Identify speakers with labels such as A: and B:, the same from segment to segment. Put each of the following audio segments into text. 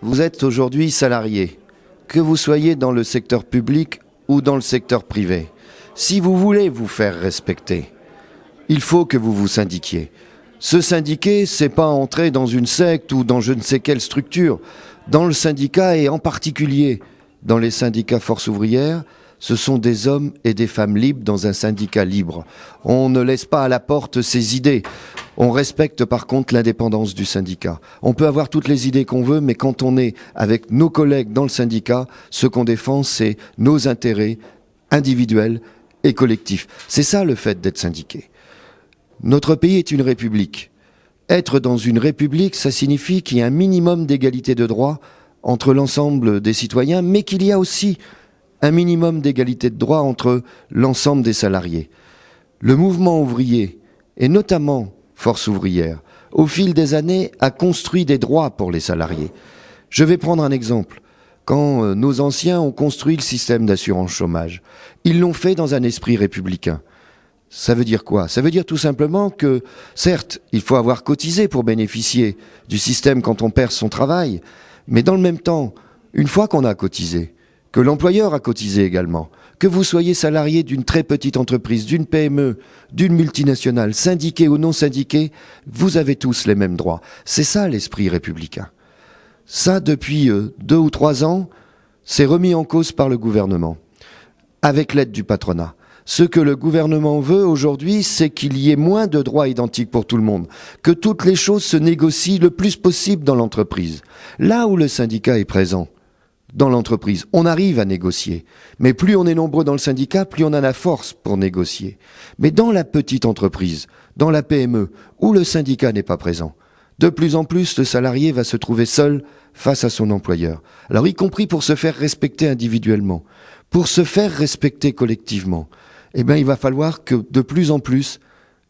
A: Vous êtes aujourd'hui salarié, que vous soyez dans le secteur public ou dans le secteur privé. Si vous voulez vous faire respecter, il faut que vous vous syndiquiez. Se syndiquer, c'est pas entrer dans une secte ou dans je ne sais quelle structure. Dans le syndicat et en particulier dans les syndicats Force ouvrière, ce sont des hommes et des femmes libres dans un syndicat libre. On ne laisse pas à la porte ses idées. On respecte par contre l'indépendance du syndicat. On peut avoir toutes les idées qu'on veut, mais quand on est avec nos collègues dans le syndicat, ce qu'on défend, c'est nos intérêts individuels et collectifs. C'est ça le fait d'être syndiqué. Notre pays est une république. Être dans une république, ça signifie qu'il y a un minimum d'égalité de droits entre l'ensemble des citoyens, mais qu'il y a aussi un minimum d'égalité de droits entre l'ensemble des salariés. Le mouvement ouvrier, et notamment Force ouvrière, au fil des années, a construit des droits pour les salariés. Je vais prendre un exemple. Quand nos anciens ont construit le système d'assurance chômage, ils l'ont fait dans un esprit républicain. Ça veut dire quoi? Ça veut dire tout simplement que, certes, il faut avoir cotisé pour bénéficier du système quand on perd son travail, mais dans le même temps, une fois qu'on a cotisé, que l'employeur a cotisé également, que vous soyez salarié d'une très petite entreprise, d'une PME, d'une multinationale, syndiqué ou non syndiqué, vous avez tous les mêmes droits. C'est ça l'esprit républicain. Ça, depuis 2 ou 3 ans, c'est remis en cause par le gouvernement, avec l'aide du patronat. Ce que le gouvernement veut aujourd'hui, c'est qu'il y ait moins de droits identiques pour tout le monde, que toutes les choses se négocient le plus possible dans l'entreprise. Là où le syndicat est présent, dans l'entreprise, on arrive à négocier. Mais plus on est nombreux dans le syndicat, plus on a la force pour négocier. Mais dans la petite entreprise, dans la PME, où le syndicat n'est pas présent, de plus en plus, le salarié va se trouver seul face à son employeur. Alors, y compris pour se faire respecter individuellement, pour se faire respecter collectivement, eh bien, il va falloir que de plus en plus,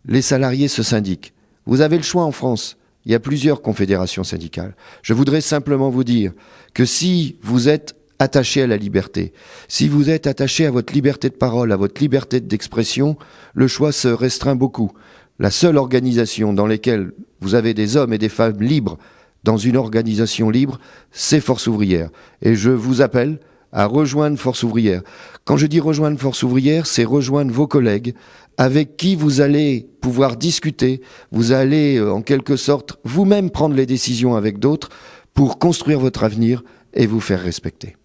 A: les salariés se syndiquent. Vous avez le choix en France. Il y a plusieurs confédérations syndicales. Je voudrais simplement vous dire que si vous êtes attaché à la liberté, si vous êtes attaché à votre liberté de parole, à votre liberté d'expression, le choix se restreint beaucoup. La seule organisation dans laquelle vous avez des hommes et des femmes libres, dans une organisation libre, c'est Force ouvrière. Et je vous appelle à rejoindre Force ouvrière. Quand je dis rejoindre Force ouvrière, c'est rejoindre vos collègues avec qui vous allez pouvoir discuter, vous allez en quelque sorte vous-même prendre les décisions avec d'autres pour construire votre avenir et vous faire respecter.